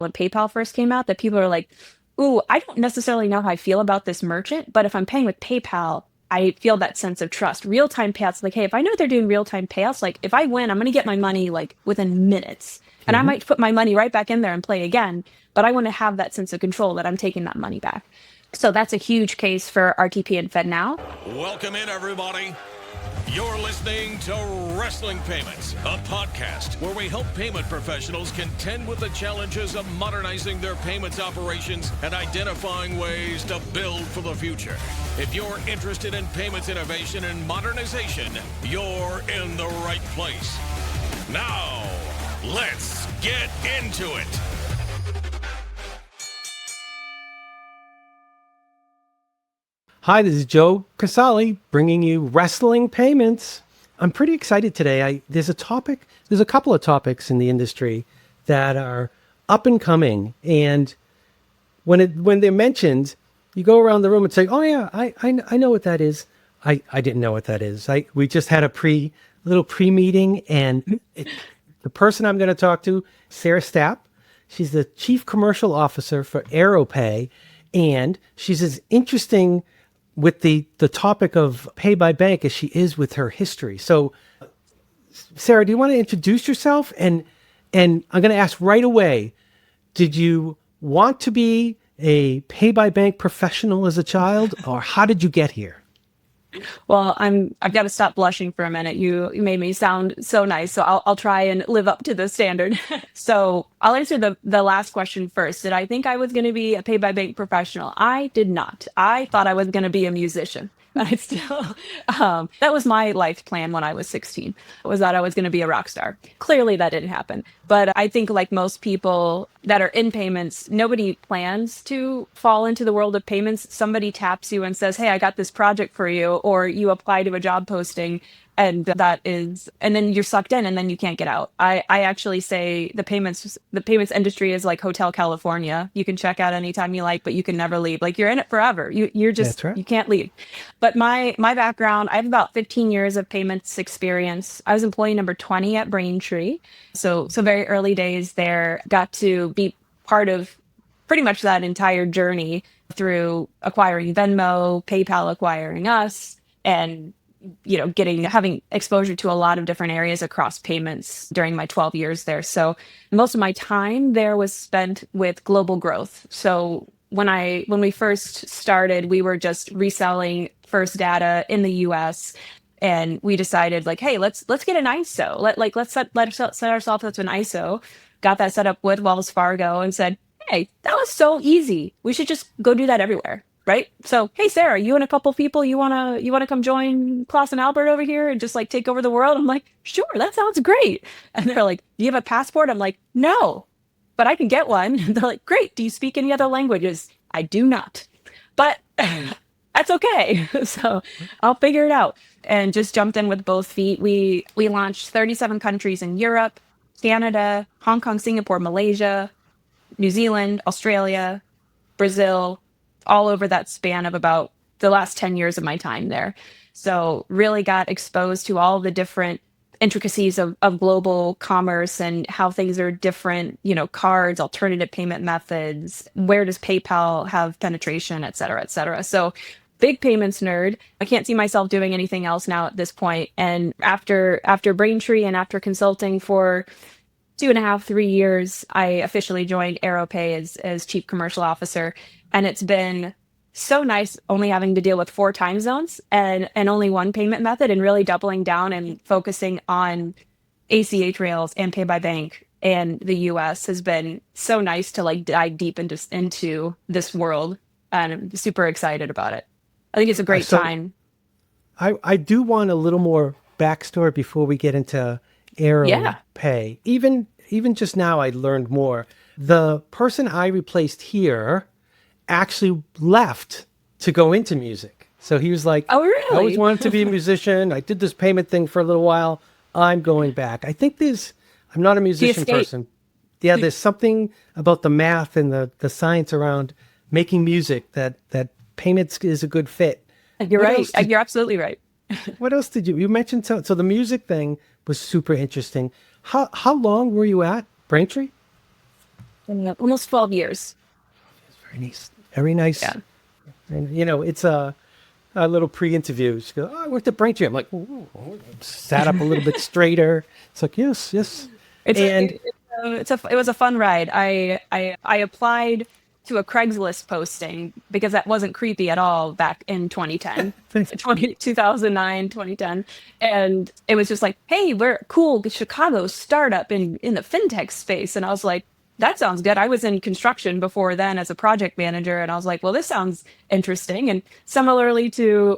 when PayPal first came out, that people are like, ooh, I don't necessarily know how I feel about this merchant, but if I'm paying with PayPal, I feel that sense of trust. Real-time payouts, like, hey, if I know they're doing real-time payouts, like if I win, I'm going to get my money like within minutes. And I Hmm. might put my money right back in there and play again, but I want to have that sense of control that I'm taking that money back. So that's a huge case for RTP and FedNow. Welcome in, everybody. You're listening to Wrestling Payments, a podcast where we help payment professionals contend with the challenges of modernizing their payments operations and identifying ways to build for the future. If you're interested in payments innovation and modernization, you're in the right place. Now, let's get into it. Hi, this is Joe Casali bringing you Wrestling Payments. I'm pretty excited today. There's a couple of topics in the industry that are up and coming, and when they're mentioned, you go around the room and say, "Oh yeah, I know what that is." I didn't know what that is. We just had a little pre meeting, and the person I'm going to talk to, Sarah Stapp, she's the Chief Commercial Officer for Aeropay, and she's as interesting with the topic of pay by bank as she is with her history. So, Sarah, do you want to introduce yourself? And I'm going to ask right away, did you want to be a pay by bank professional as a child, or how did you get here? Well, I've got to stop blushing for a minute. You made me sound so nice, so I'll try and live up to the standard. So I'll answer the last question first. Did I think I was going to be a pay by bank professional? I did not. I thought I was going to be a musician. I still, that was my life plan when I was 16, was that I was going to be a rock star. Clearly that didn't happen. But I think like most people that are in payments, nobody plans to fall into the world of payments. Somebody taps you and says, hey, I got this project for you, or you apply to a job posting. And then you're sucked in and then you can't get out. I actually say the payments industry is like Hotel California. You can check out anytime you like, but you can never leave. Like you're in it forever. That's right. You can't leave. But my background, I have about 15 years of payments experience. I was employee number 20 at Braintree. So very early days there, got to be part of pretty much that entire journey through acquiring Venmo, PayPal acquiring us, and having exposure to a lot of different areas across payments during my 12 years there. So most of my time there was spent with global growth. So when we first started, we were just reselling first data in the US, and we decided like, hey, let's get an ISO. Let's set ourselves up to an ISO. Got that set up with Wells Fargo and said, hey, that was so easy. We should just go do that everywhere. Right. So, hey, Sarah, you and a couple people, you wanna come join Klaus and Albert over here and just like take over the world? I'm like, sure, that sounds great. And they're like, do you have a passport? I'm like, no, but I can get one. And they're like, great. Do you speak any other languages? I do not, but that's okay. So I'll figure it out. And just jumped in with both feet. We launched 37 countries in Europe, Canada, Hong Kong, Singapore, Malaysia, New Zealand, Australia, Brazil, all over that span of about the last 10 years of my time there. So really got exposed to all the different intricacies of global commerce and how things are different, cards, alternative payment methods, where does PayPal have penetration, et cetera, et cetera. So big payments nerd. I can't see myself doing anything else now at this point. And after Braintree and after consulting for 2.5, 3 years, I officially joined Aeropay as chief commercial officer. And it's been so nice only having to deal with 4 time zones and only one payment method, and really doubling down and focusing on ACH rails and pay by bank. And the US has been so nice to like dive deep into this world. And I'm super excited about it. I think it's a great So time. I do want a little more backstory before we get into Yeah. Aeropay. Even just now, I learned more. The person I replaced here actually left to go into music. So he was like, Oh, I always really? wanted to be a musician. I did this payment thing for a little while. I'm going back. I'm not a He musician escaped. person. Yeah, there's something about the math and the science around making music that payments is a good fit. You're What right. else did You're absolutely right. What else did you mentioned? So the music thing was super interesting. How long were you at Braintree? almost 12 years. Very nice. Very nice. Yeah. And, it's a little pre-interview. She goes, I worked at Braintree. I'm like, ooh, sat up a little bit straighter. It's like, yes. It was a fun ride. I applied to a Craigslist posting because that wasn't creepy at all back in 2010, 2009, 2010. And it was just like, hey, we're a cool Chicago startup in the fintech space. And I was like, that sounds good. I was in construction before then as a project manager. And I was like, well, this sounds interesting. And similarly to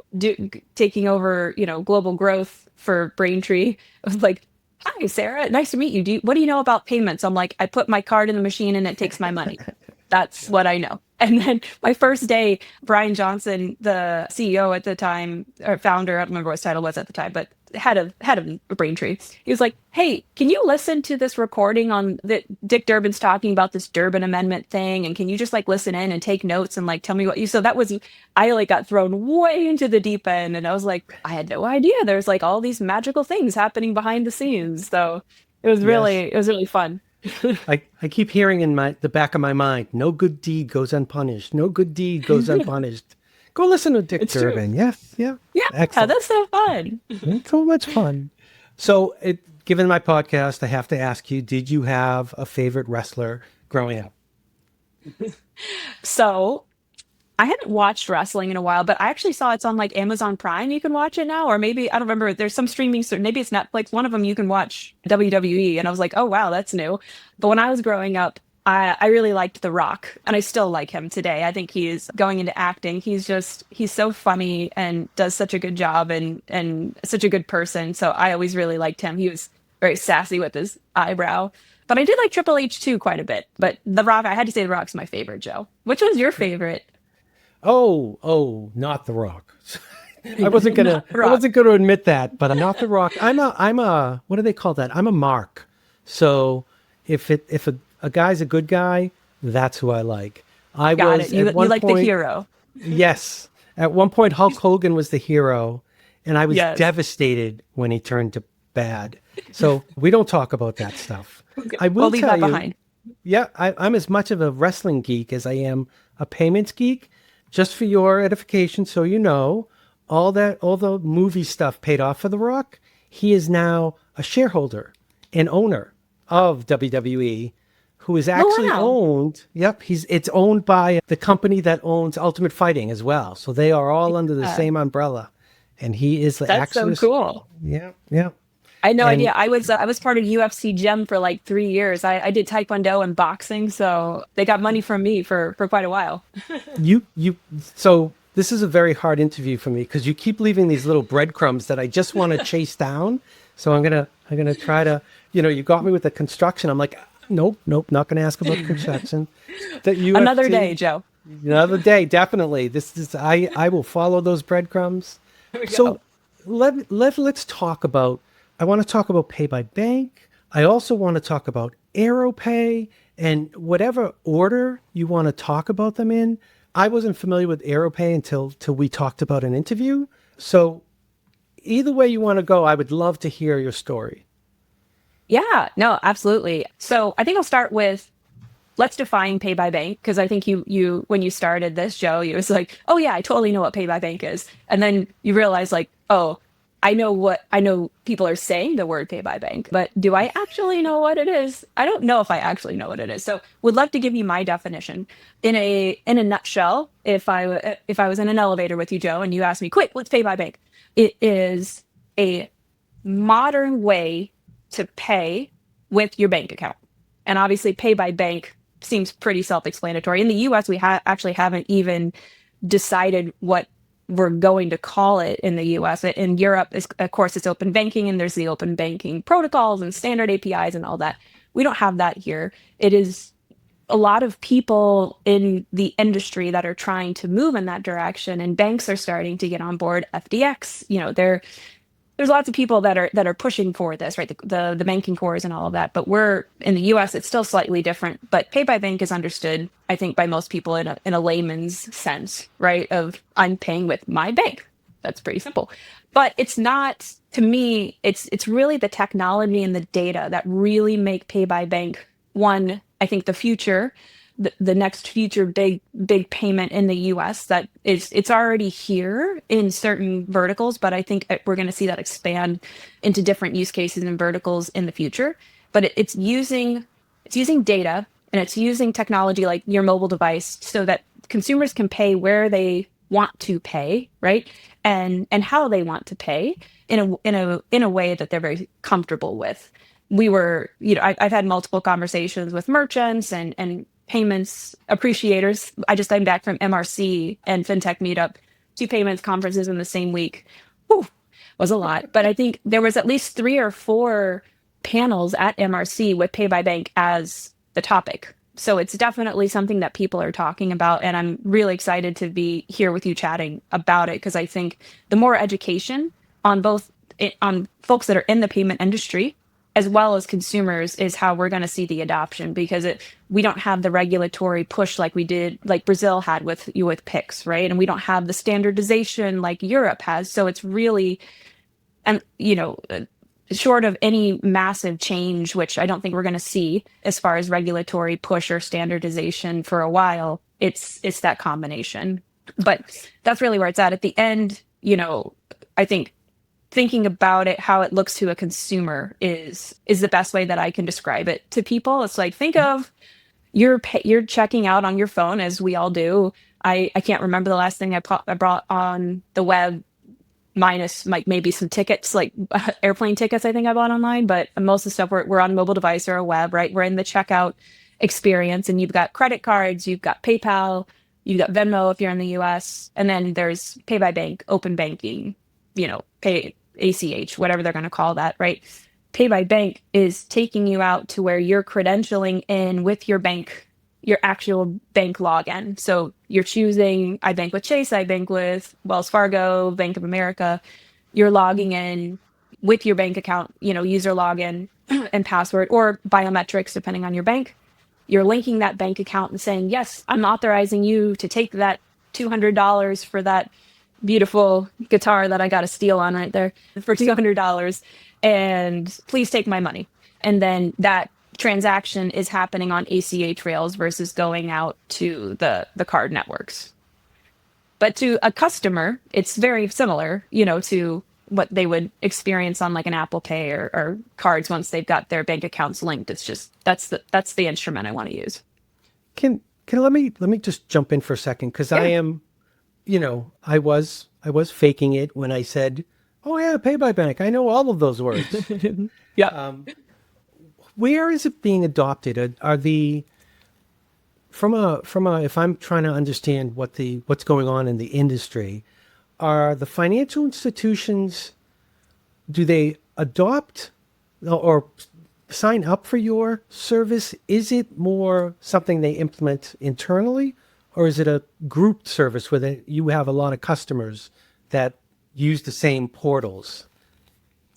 taking over, global growth for Braintree, I was like, hi, Sarah. Nice to meet you. What do you know about payments? I'm like, I put my card in the machine and it takes my money. That's what I know. And then my first day, Brian Johnson, the CEO at the time, or founder, I don't remember what his title was at the time, but head of Braintree, he was like, hey, can you listen to this recording on that Dick Durbin's talking about this Durbin Amendment thing? And can you just listen in and take notes and tell me what you, so that was, I got thrown way into the deep end. And I was like, I had no idea there's all these magical things happening behind the scenes. So it was really fun. I keep hearing in the back of my mind, no good deed goes unpunished. No good deed goes unpunished. Go listen to Dick Durbin. True. Yes, yeah. Yeah, excellent. That's so fun. It's so much fun. So, given my podcast, I have to ask you, did you have a favorite wrestler growing up? So, I haven't watched wrestling in a while, but I actually saw it's on Amazon Prime. You can watch it now, or maybe, I don't remember. There's some streaming, maybe it's Netflix. One of them you can watch WWE. And I was like, oh, wow, that's new. But when I was growing up, I really liked The Rock, and I still like him today. I think he's going into acting. He's so funny and does such a good job and such a good person. So I always really liked him. He was very sassy with his eyebrow. But I did like Triple H too quite a bit. But The Rock, I had to say The Rock's my favorite, Joe. Which was your favorite? Oh, not The Rock. I wasn't gonna admit that, but I'm not The Rock. I'm a what do they call that? I'm a mark. So if a guy's a good guy, that's who I like. Got it. You like the hero. Yes. At one point, Hulk Hogan was the hero, and I was devastated when he turned to bad. So we don't talk about that stuff. Okay. I will leave tell that you, behind. Yeah, I'm as much of a wrestling geek as I am a payments geek. Just for your edification, so you know, all the movie stuff paid off for The Rock. He is now a shareholder and owner of WWE, who is actually owned. Yep, it's owned by the company that owns Ultimate Fighting as well. So they are all under the same umbrella, and he is the That's so cool. Yeah. I had no idea. I was part of UFC Gym for 3 years. I did Taekwondo and boxing, so they got money from me for quite a while. So this is a very hard interview for me because you keep leaving these little breadcrumbs that I just want to chase down. So I'm gonna try to, you got me with the construction. I'm like, nope, not gonna ask about construction. Another day, Joe. Another day, definitely. I will follow those breadcrumbs. So let's talk about. I want to talk about pay by bank. I also want to talk about Aeropay and whatever order you want to talk about them in. I wasn't familiar with Aeropay until we talked about an interview. So either way you want to go, I would love to hear your story. Yeah, no, absolutely. So I think I'll start with, let's define pay by bank, because I think you when you started this, Joe, you was like, oh yeah, I totally know what pay by bank is. And then you realize oh, I know people are saying the word pay by bank, but do I actually know what it is? I don't know if I actually know what it is. So would love to give you my definition in a nutshell. If I was in an elevator with you, Joe, and you asked me, quick, what's pay by bank? It is a modern way to pay with your bank account. And obviously pay by bank seems pretty self-explanatory. In the US, we actually haven't even decided what we're going to call it in the US. In Europe, of course, it's open banking, and there's the open banking protocols and standard APIs and all that. We don't have that here. It is a lot of people in the industry that are trying to move in that direction, and banks are starting to get on board. FDX, there's lots of people that are pushing for this, right? The banking cores and all of that. But we're in the US, it's still slightly different. But pay by bank is understood, I think, by most people in a layman's sense, right? Of I'm paying with my bank. That's pretty simple. But it's not, to me, it's really the technology and the data that really make pay by bank, one, I think the future, the next future big payment in the US that it's already here in certain verticals, but I think we're going to see that expand into different use cases and verticals in the future. But it's using data, and it's using technology like your mobile device so that consumers can pay where they want to pay, right? And how they want to pay in a way that they're very comfortable with. I've had multiple conversations with merchants and payments appreciators. I just came back from MRC and FinTech Meetup, 2 payments conferences in the same week. Whew, was a lot. But I think there was at least 3 or 4 panels at MRC with Pay by Bank as the topic. So it's definitely something that people are talking about. And I'm really excited to be here with you chatting about it, because I think the more education on on folks that are in the payment industry as well as consumers is how we're going to see the adoption, because we don't have the regulatory push like Brazil had with PIX, right? And we don't have the standardization like Europe has. So it's really, and short of any massive change, which I don't think we're going to see as far as regulatory push or standardization for a while, it's that combination. But that's really where it's at the end. I think thinking about it, how it looks to a consumer is the best way that I can describe it to people. It's like, think of you're checking out on your phone, as we all do. I can't remember the last thing I brought on the web, minus like maybe some tickets, like airplane tickets I think I bought online, but most of the stuff we're on a mobile device or a web, right? We're in the checkout experience, and you've got credit cards, you've got PayPal, you've got Venmo if you're in the US, and then there's Pay by Bank, open banking, pay ACH, whatever they're going to call that, right? Pay by Bank is taking you out to where you're credentialing in with your bank, your actual bank login. So you're choosing, I bank with Chase, I bank with Wells Fargo, Bank of America. You're logging in with your bank account, user login and password, or biometrics, depending on your bank. You're linking that bank account and saying, yes, I'm authorizing you to take that $200 for that beautiful guitar that I got a steal on right there for $200, and please take my money. And then that transaction is happening on ACH rails versus going out to the card networks. But to a customer, it's very similar, to what they would experience on like an Apple Pay or cards once they've got their bank accounts linked. It's just that's the instrument I want to use. Can let me just jump in for a second, because I am, I was faking it when I said, "Oh yeah, Pay by Bank. I know all of those words." Yeah. Where is it being adopted? Are the from a if I'm trying to understand what's going on in the industry, are the financial institutions, do they adopt or sign up for your service? Is it more something they implement internally, or is it a grouped service where you have a lot of customers that use the same portals?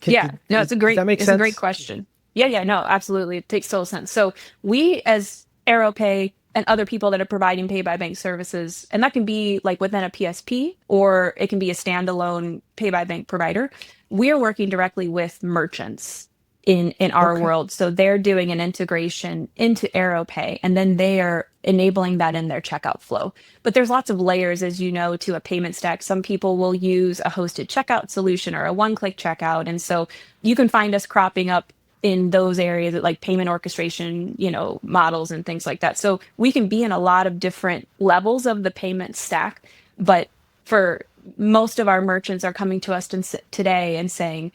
It's a great question. Yeah, no, absolutely. It makes total sense. So we, as Aeropay and other people that are providing pay by bank services, and that can be like within a PSP, or it can be a standalone pay by bank provider, we are working directly with merchants in our world. So they're doing an integration into Aeropay, and then they are enabling that in their checkout flow. But there's lots of layers, as you know, to a payment stack. Some people will use a hosted checkout solution or a one-click checkout. And so you can find us cropping up in those areas like payment orchestration, models and things like that. So we can be in a lot of different levels of the payment stack. But for most of our merchants are coming to us today and saying,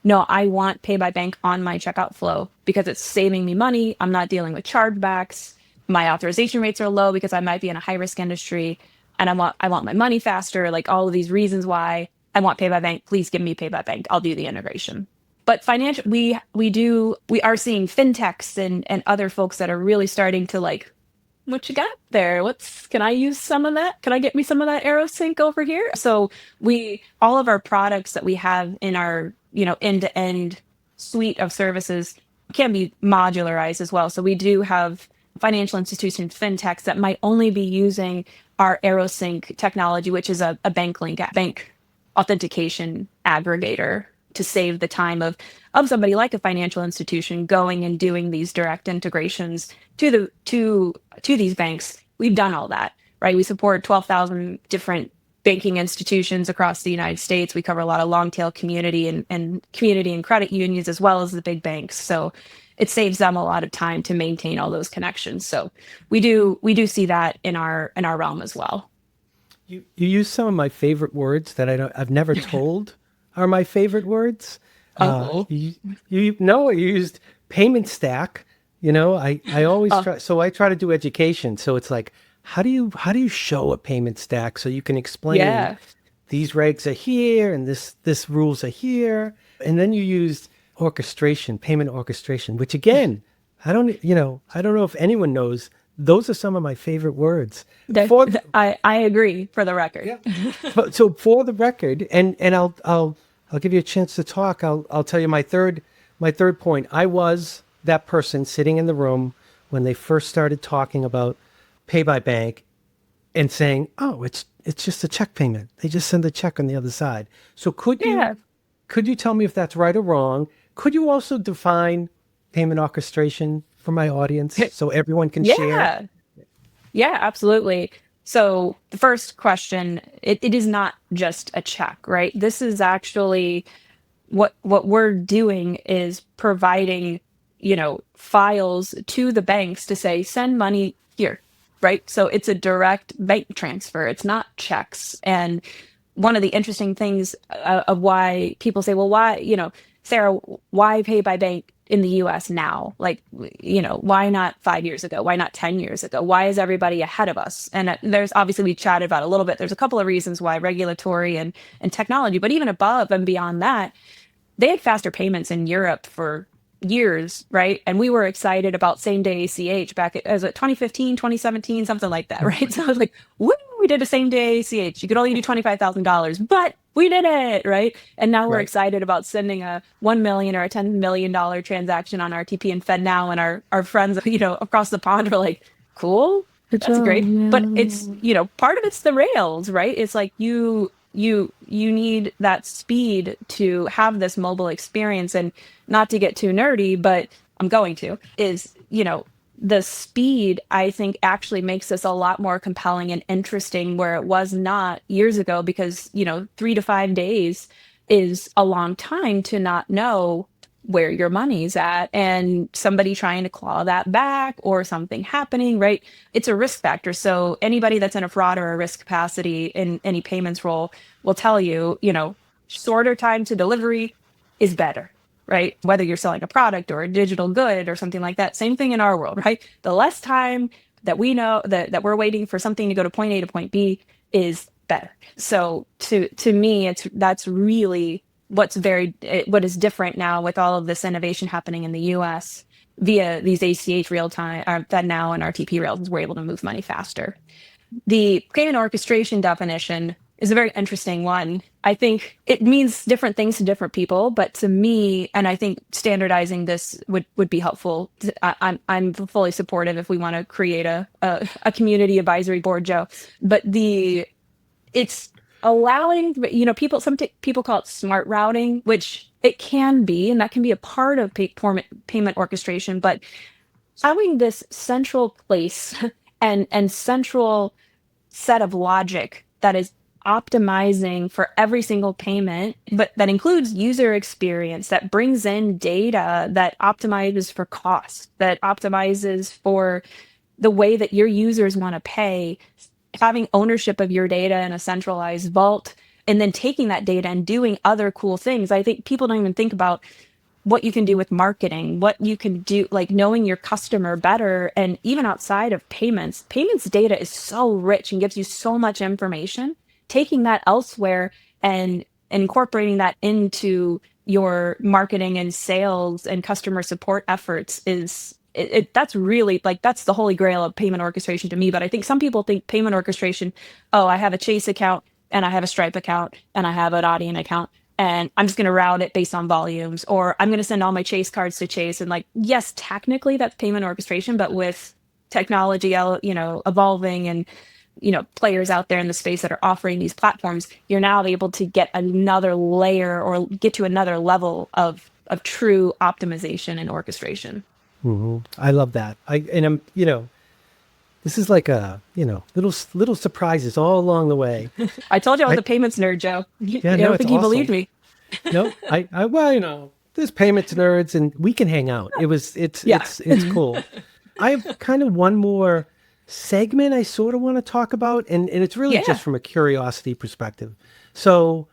no, I want Pay by Bank on my checkout flow because it's saving me money. I'm not dealing with chargebacks. My authorization rates are low because I might be in a high risk industry, and I want my money faster. Like all of these reasons why I want Pay by Bank. Please give me Pay by Bank. I'll do the integration. But financial, we are seeing fintechs and other folks that are really starting to like, what you got there? Can I use some of that? Can I get me some of that AeroSync over here? So all of our products that we have in our, end-to-end suite of services can be modularized as well. So we do have financial institutions, fintechs that might only be using our AeroSync technology, which is a bank authentication aggregator to save the time of somebody like a financial institution going and doing these direct integrations to these banks. We've done all that, right? We support 12,000 different banking institutions across the United States. We cover a lot of long tail community and community and credit unions, as well as the big banks. So it saves them a lot of time to maintain all those connections. So we do see that in our realm as well. You use some of my favorite words that I've never told are my favorite words. You used payment stack. I always try. So I try to do education. So it's like, how do you show a payment stack so you can explain these regs are here and this rules are here, and then you used orchestration, payment orchestration, which again, I don't know if anyone knows. Those are some of my favorite words. I agree, for the record. Yeah. So for the record, and I'll give you a chance to talk. I'll tell you my third point. I was that person sitting in the room when they first started talking about pay by bank and saying, "Oh, it's just a check payment. They just send a check on the other side." So could you tell me if that's right or wrong? Could you also define payment orchestration for my audience so everyone can share? Yeah, absolutely. So the first question, it is not just a check, right? This is actually what we're doing is providing, files to the banks to say, send money here, right? So it's a direct bank transfer. It's not checks. And one of the interesting things of why people say, well, why, Sarah, why pay by bank in the US now? Like, why not 5 years ago? Why not 10 years ago? Why is everybody ahead of us? And there's obviously, we chatted about a little bit. There's a couple of reasons why: regulatory and technology, but even above and beyond that, they had faster payments in Europe for years, right? And we were excited about same day ACH back at, as it 2015, 2017, something like that, right? So I was like, woo, we did a same day ACH. You could only do $25,000, but we did it, right? And now we're excited about sending a $1 million or a $10 million transaction on RTP and FedNow, and our friends, across the pond are like, cool, that's great. But it's, part of it's the rails, right? It's like you need that speed to have this mobile experience. And not to get too nerdy, but I'm going to, is, the speed, I think, actually makes this a lot more compelling and interesting, where it was not years ago, because 3 to 5 days is a long time to not know where your money's at, and somebody trying to claw that back or something happening, right? It's a risk factor. So anybody that's in a fraud or a risk capacity in any payments role will tell you, shorter time to delivery is better, right? Whether you're selling a product or a digital good or something like that. Same thing in our world, right? The less time that we know that we're waiting for something to go to point A to point B is better. So to me, that's really what is different now with all of this innovation happening in the US via these ACH real time, FedNow and RTP rails. We're able to move money faster. The payment orchestration definition is a very interesting one. I think it means different things to different people, but to me, and I think standardizing this would be helpful. I'm fully supportive if we want to create a community advisory board, Joe. But it's allowing, some people call it smart routing, which it can be, and that can be a part of payment orchestration. But having this central place and central set of logic that is optimizing for every single payment, but that includes user experience, that brings in data, that optimizes for cost, that optimizes for the way that your users want to pay, having ownership of your data in a centralized vault, and then taking that data and doing other cool things. I think people don't even think about what you can do with marketing, what you can do, like knowing your customer better. And even outside of payments data is so rich and gives you so much information. Taking that elsewhere and incorporating that into your marketing and sales and customer support efforts that's really, like, that's the holy grail of payment orchestration to me. But I think some people think payment orchestration, I have a Chase account and I have a Stripe account and I have an Adyen account, and I'm just going to route it based on volumes, or I'm going to send all my Chase cards to Chase. And like, yes, technically that's payment orchestration, but with technology, evolving and players out there in the space that are offering these platforms, you're now able to get another layer or get to another level of true optimization and orchestration. I love that. This is like little surprises all along the way. I told you I was a payments nerd, Joe. Yeah, I no, don't it's think you awesome. believed me. No, there's payments nerds and we can hang out. It's cool. I have kind of one more segment I sort of want to talk about, and it's really just from a curiosity perspective. So,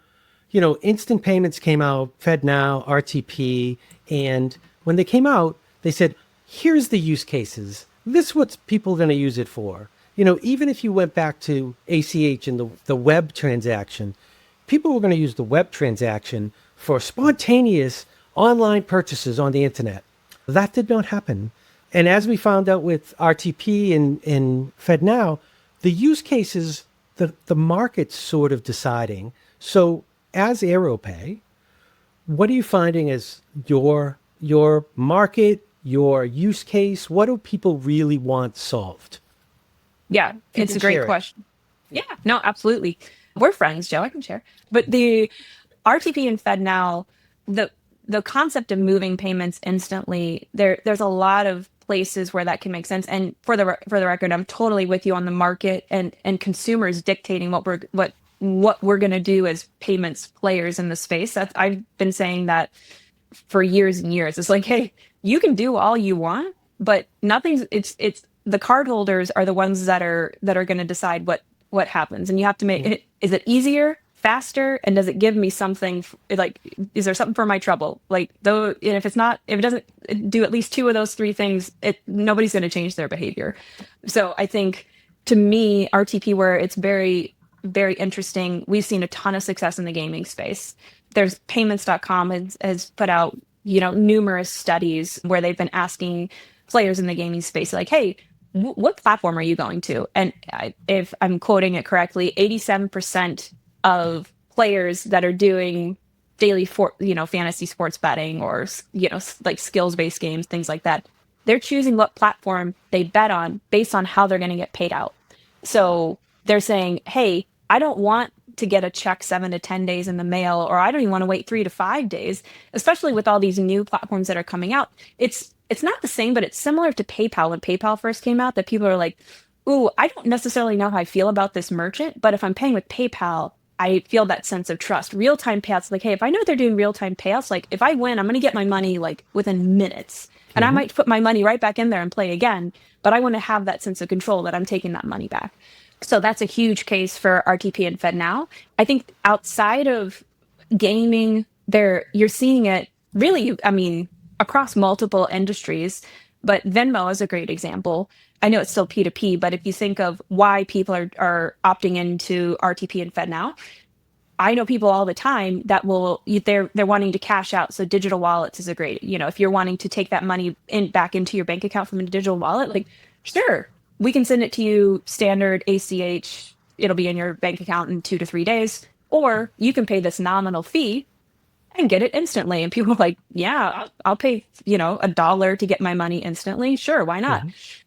instant payments came out, FedNow, RTP, and when they came out, they said, here's the use cases. This is what people are going to use it for. Even if you went back to ACH and the web transaction, people were going to use the web transaction for spontaneous online purchases on the internet. That did not happen. And as we found out with RTP and FedNow, the use cases, the market's sort of deciding. So as Aeropay, what are you finding as your market, your use case? What do people really want solved? Yeah, it's a great question. Yeah, no, absolutely. We're friends, Joe. I can share. But the RTP and FedNow, the concept of moving payments instantly, there's a lot of places where that can make sense. And for the record, I'm totally with you on the market and consumers dictating what we're going to do as payments players in the space. I've been saying that for years and years. It's like, hey, you can do all you want, but it's the cardholders are the ones that are going to decide what happens. And you have to make it, is it easier, faster, and does it give me something like, is there something for my trouble? Like, though, and if it doesn't do at least two of those three things, nobody's going to change their behavior. So I think, to me, RTP, where it's very, very interesting, we've seen a ton of success in the gaming space. There's payments.com has put out, numerous studies where they've been asking players in the gaming space, like, hey, what platform are you going to? And if I'm quoting it correctly, 87% of players that are doing daily fantasy sports betting or like skills-based games, things like that, they're choosing what platform they bet on based on how they're going to get paid out. So they're saying, hey, I don't want to get a check 7 to 10 days in the mail, or I don't even want to wait 3 to 5 days, especially with all these new platforms that are coming out. It's not the same, but it's similar to PayPal. When PayPal first came out, that people are like, ooh, I don't necessarily know how I feel about this merchant, but if I'm paying with PayPal, I feel that sense of trust. Real-time payouts, like, hey, if I know they're doing real-time payouts, like if I win, I'm going to get my money like within minutes. And I might put my money right back in there and play again, but I want to have that sense of control that I'm taking that money back. So that's a huge case for RTP and FedNow. I think outside of gaming, you're seeing it really, across multiple industries, but Venmo is a great example. I know it's still P2P, but if you think of why people are opting into RTP and FedNow, I know people all the time that they're wanting to cash out. So digital wallets is a great, if you're wanting to take that money back into your bank account from a digital wallet, like, sure, we can send it to you standard ACH. It'll be in your bank account in 2 to 3 days, or you can pay this nominal fee and get it instantly. And people are like, yeah, I'll pay, $1 to get my money instantly. Sure, why not?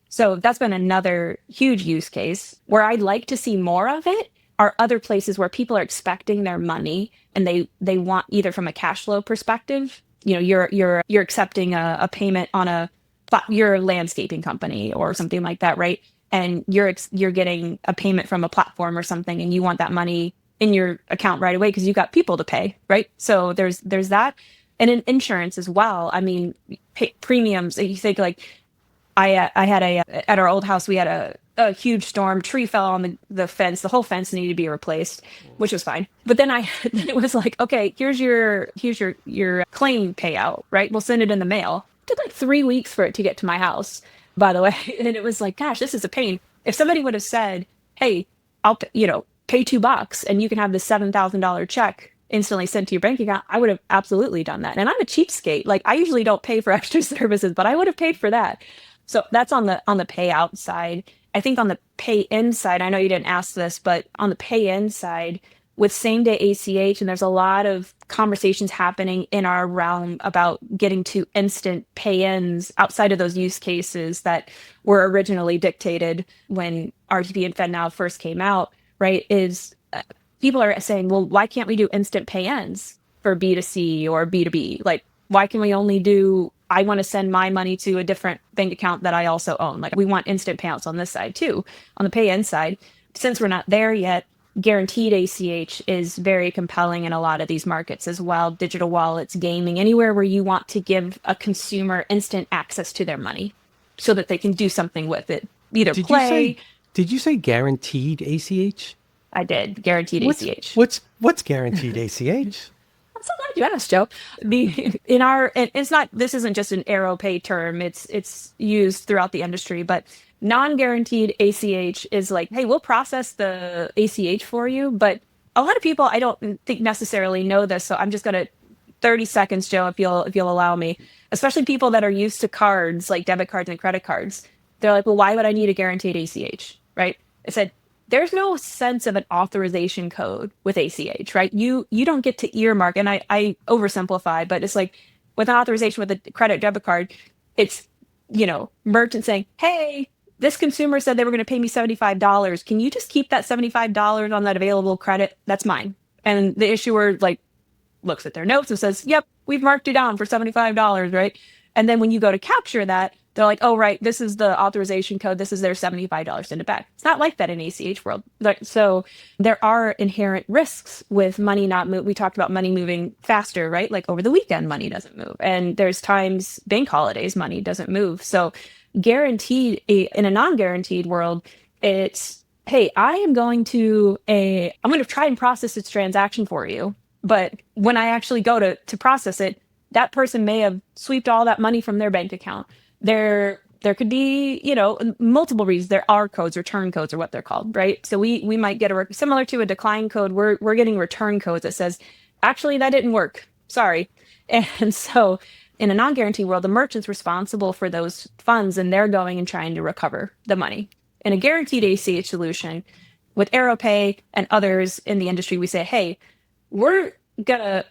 So that's been another huge use case. Where I'd like to see more of it are other places where people are expecting their money and they want, either from a cash flow perspective, you're accepting a payment on you're a landscaping company or something like that, right? And you're getting a payment from a platform or something, and you want that money in your account right away because you got people to pay, right? So there's that, and in insurance as well. Premiums. You think like I had at our old house, we had a huge storm, tree fell on the fence, the whole fence needed to be replaced, which was fine. But then it was like, okay, here's your claim payout, right? We'll send it in the mail. It took like 3 weeks for it to get to my house, by the way. And it was like, gosh, this is a pain. If somebody would have said, hey, I'll pay $2 and you can have this $7,000 check instantly sent to your bank account, I would have absolutely done that. And I'm a cheapskate. Like, I usually don't pay for extra services, but I would have paid for that. So that's on the payout side. I think on the pay in side, I know you didn't ask this, but on the pay in side, with same day ACH, and there's a lot of conversations happening in our realm about getting to instant pay-ins outside of those use cases that were originally dictated when RTP and FedNow first came out, right? People are saying, well, why can't we do instant pay-ins for B2C or B2B? Like, why can we only do, I want to send my money to a different bank account that I also own. Like, we want instant payouts on this side too, on the pay-in side. Since we're not there yet, guaranteed ACH is very compelling in a lot of these markets as well. Digital wallets, gaming, anywhere where you want to give a consumer instant access to their money so that they can do something with it. Either play. Did you say guaranteed ACH? I did. Guaranteed ACH. What's guaranteed ACH? I'm so glad you asked, Joe. It's not, this isn't just an Aeropay term. It's used throughout the industry, but non-guaranteed ACH is like, hey, we'll process the ACH for you. But a lot of people, I don't think necessarily know this. So I'm just going to 30 seconds, Joe, if you'll allow me, especially people that are used to cards, like debit cards and credit cards. They're like, well, why would I need a guaranteed ACH? Right? I said, there's no sense of an authorization code with ACH, right? You don't get to earmark, and I oversimplify, but it's like with an authorization with a credit debit card, it's, merchant saying, hey, this consumer said they were going to pay me $75. Can you just keep that $75 on that available credit? That's mine. And the issuer looks at their notes and says, yep, we've marked you down for $75, right? And then when you go to capture that, they're like, oh, right, this is the authorization code. This is their $75 in the back. It's not like that in ACH world. So there are inherent risks with money not move. We talked about money moving faster, right? Like over the weekend, money doesn't move. And there's times, bank holidays, money doesn't move. So guaranteed, in a non-guaranteed world, it's, hey, I'm going to try and process this transaction for you. But when I actually go to process it, that person may have swept all that money from their bank account. There could be, multiple reasons. There are codes, return codes are what they're called, right? So we might get similar to a decline code. We're getting return codes that says, actually, that didn't work. Sorry. And so in a non-guaranteed world, the merchant's responsible for those funds, and they're going and trying to recover the money. In a guaranteed ACH solution, with Aeropay and others in the industry, we say, hey, we're gonna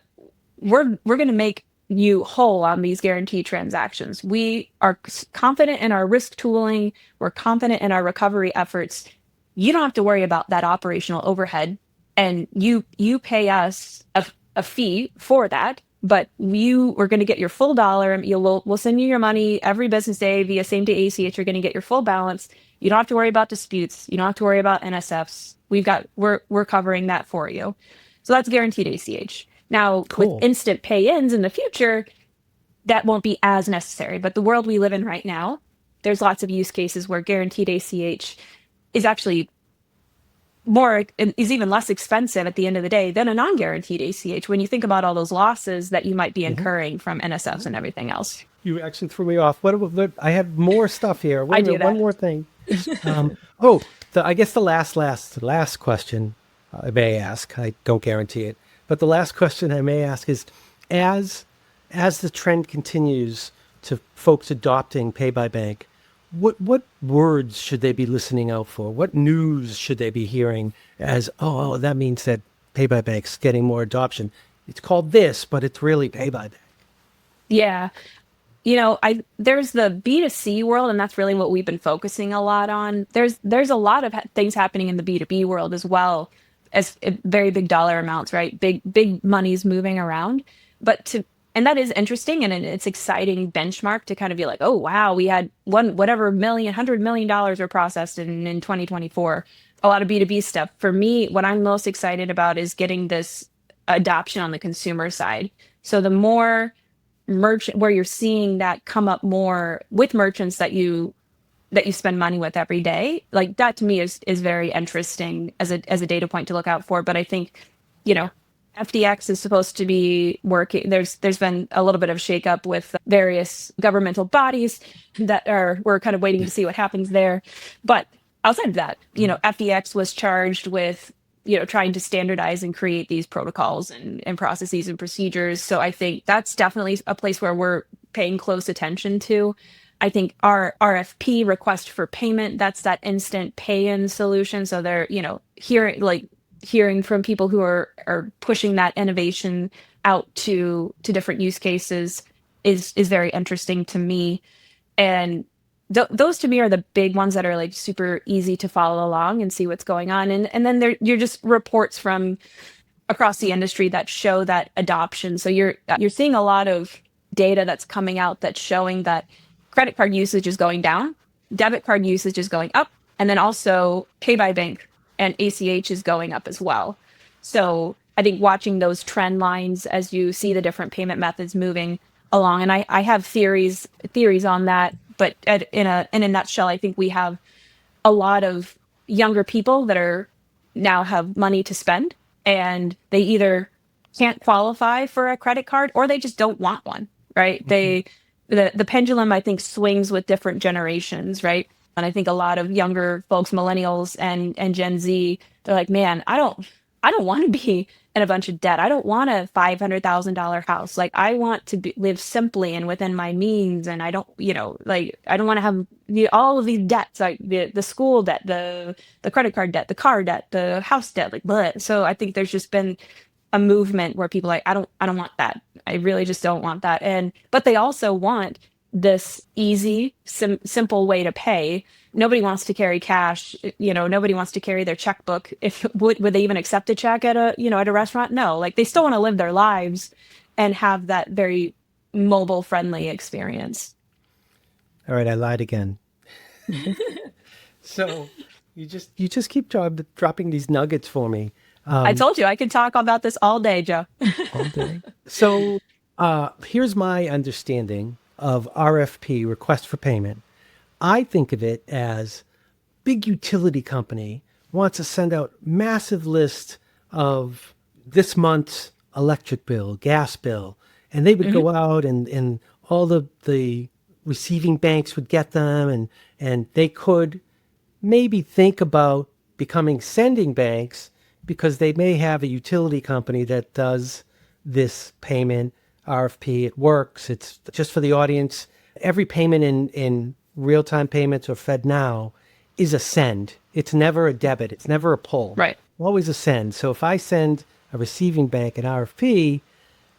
make you whole on these guaranteed transactions. We are confident in our risk tooling. We're confident in our recovery efforts. You don't have to worry about that operational overhead, and you pay us a fee for that. But we're going to get your full dollar, and we'll send you your money every business day via same day ACH. You're going to get your full balance. You don't have to worry about disputes. You don't have to worry about NSFs. We're covering that for you. So that's guaranteed ACH. Now, cool. With instant pay-ins in the future, that won't be as necessary. But the world we live in right now, there's lots of use cases where guaranteed ACH is actually is even less expensive at the end of the day than a non-guaranteed ACH when you think about all those losses that you might be incurring from NSFs and everything else. You actually threw me off. I have more stuff here. Wait a minute, one more thing. I guess the last question I may ask, I don't guarantee it, but the last question I may ask is, as the trend continues to folks adopting pay by bank, what words should they be listening out for? What news should they be hearing as, that means that pay by bank's getting more adoption? It's called this, but it's really pay by bank. Yeah. There's the B2C world, and that's really what we've been focusing a lot on. There's a lot of things happening in the B2B world as well, as very big dollar amounts, right? Big money's moving around. And that is interesting, and it's exciting benchmark to kind of be like, oh, wow, we had $100 million were processed in 2024. A lot of B2B stuff. For me, what I'm most excited about is getting this adoption on the consumer side. So the more merchant, where you're seeing that come up more with merchants that you spend money with every day, like that to me is very interesting as a data point to look out for. But I think, FDX is supposed to be working. There's been a little bit of shakeup with various governmental bodies we're kind of waiting to see what happens there. But outside of that, FDX was charged with, trying to standardize and create these protocols and processes and procedures. So I think that's definitely a place where we're paying close attention to. I think our RFP, request for payment, that's that instant pay-in solution. So they're, hearing from people who are pushing that innovation out to different use cases is very interesting to me. And those to me are the big ones that are like super easy to follow along and see what's going on. And then you're just reports from across the industry that show that adoption. So you're seeing a lot of data that's coming out that's showing that credit card usage is going down, debit card usage is going up, and then also pay by bank and ACH is going up as well. So I think watching those trend lines as you see the different payment methods moving along, and I have theories on that, but in a nutshell, I think we have a lot of younger people that are now have money to spend, and they either can't qualify for a credit card or they just don't want one, right? The pendulum, I think, swings with different generations, right? And I think a lot of younger folks, millennials and Gen Z, they're like, man, I don't want to be in a bunch of debt. I don't want a $500,000 house. Like I want to live simply and within my means. And I don't, like I don't want to have all of these debts, like the school debt, the credit card debt, the car debt, the house debt, like bleh. So I think there's just been a movement where people are like, I don't want that. I really just don't want that. But they also want this easy, simple way to pay. Nobody wants to carry cash. Nobody wants to carry their checkbook. Would they even accept a check at a restaurant? No, like they still want to live their lives and have that very mobile friendly experience. All right, I lied again. So you just keep dropping these nuggets for me. I told you I could talk about this all day, Joe. All day. So here's my understanding of RFP, request for payment. I think of it as big utility company wants to send out massive list of this month's electric bill, gas bill, and they would go out and all the receiving banks would get them and they could maybe think about becoming sending banks because they may have a utility company that does this payment RFP. It works. It's just for the audience. Every payment in real-time payments or FedNow is a send. It's never a debit. It's never a pull. Right. Always a send. So if I send a receiving bank an RFP,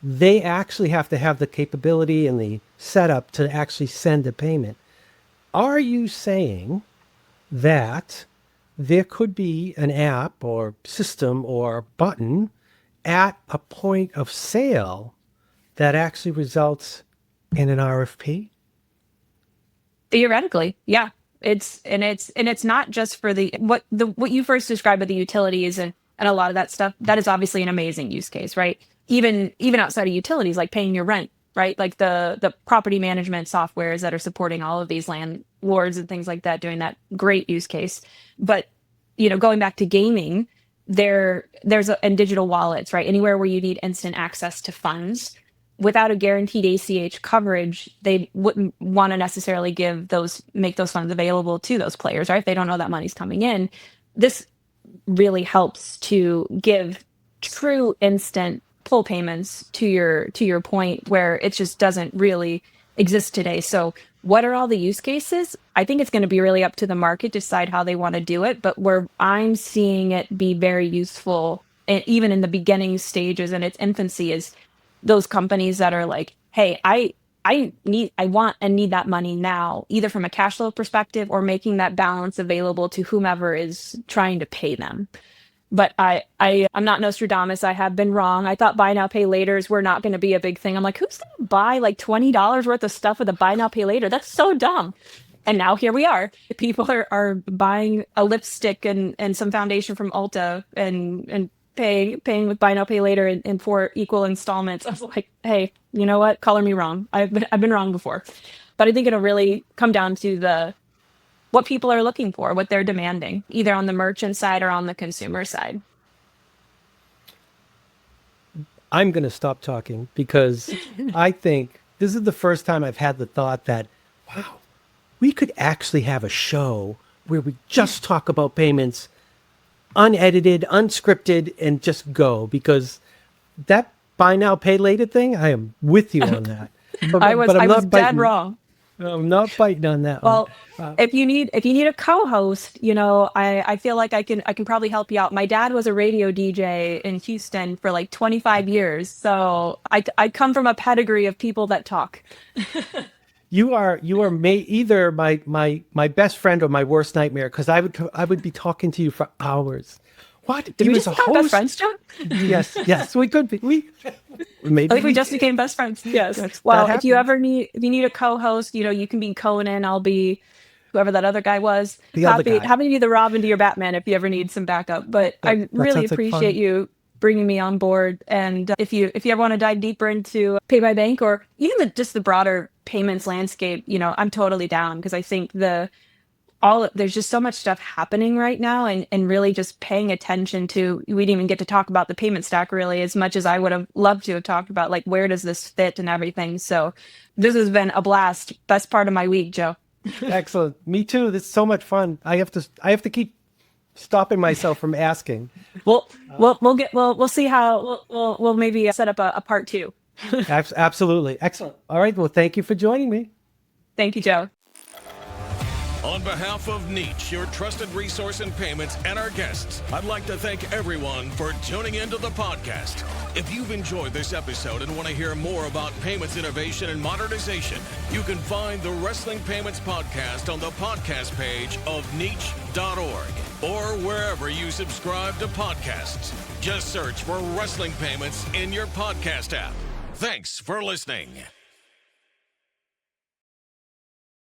they actually have to have the capability and the setup to actually send a payment. Are you saying that there could be an app or system or button at a point of sale that actually results in an RFP? Theoretically, yeah. It's not just for what you first described with the utilities and a lot of that stuff. That is obviously an amazing use case, right? Even outside of utilities, like paying your rent, right? Like the property management softwares that are supporting all of these landlords and things like that, doing that great use case. But going back to gaming, and digital wallets, right? Anywhere where you need instant access to funds. Without a guaranteed ACH coverage, they wouldn't want to necessarily make those funds available to those players, right? If they don't know that money's coming in. This really helps to give true instant pull payments to your point where it just doesn't really exist today. So what are all the use cases? I think it's going to be really up to the market to decide how they want to do it. But where I'm seeing it be very useful, and even in the beginning stages in its infancy, is those companies that are like, hey, I want and need that money now, either from a cash flow perspective or making that balance available to whomever is trying to pay them. But I'm not Nostradamus. I have been wrong. I thought buy now, pay laters were not going to be a big thing. I'm like, who's going to buy like $20 worth of stuff with a buy now, pay later? That's so dumb. And now here we are. People are buying a lipstick and some foundation from Ulta and paying with buy now, pay later in 4 equal installments. I was like, hey, you know what? Color me wrong. I've been wrong before. But I think it'll really come down to what people are looking for, what they're demanding, either on the merchant side or on the consumer side. I'm going to stop talking because I think this is the first time I've had the thought that, wow, we could actually have a show where we just talk about payments, unedited, unscripted, and just go, because that buy now, pay later thing, I am with you on that. I was dead wrong. I'm not biting on that one. Well, if you need a co-host, I feel like I can probably help you out. My dad was a radio DJ in Houston for like 25 years, so I come from a pedigree of people that talk. You are either my best friend or my worst nightmare, because I would be talking to you for hours. What? Did He we was just a become best host? friends, Joe? Yes, we could be. Maybe I think we we just did. became best friends. Yes. That Well, if you happens. ever need a co-host, you can be Conan. I'll be whoever that other guy was. The other guy. Happy to be the Robin to your Batman if you ever need some backup. But I That really sounds like appreciate fun. you bringing me on board. And if you ever want to dive deeper into Pay by Bank or even just the broader payments landscape, I'm totally down, because I think there's just so much stuff happening right now, and really just paying attention to, we didn't even get to talk about the payment stack really as much as I would have loved to have talked about, like, where does this fit and everything. So this has been a blast. Best part of my week, Joe. Excellent. Me too. This is so much fun. I have to keep stopping myself from asking. We'll see how we'll maybe set up a part two. Absolutely. Excellent. All right. Well, thank you for joining me. Thank you, Joe. On behalf of NEACH, your trusted resource in payments, and our guests, I'd like to thank everyone for tuning into the podcast. If you've enjoyed this episode and want to hear more about payments innovation and modernization, you can find the Wrestling Payments Podcast on the podcast page of NEACH.org or wherever you subscribe to podcasts. Just search for Wrestling Payments in your podcast app. Thanks for listening.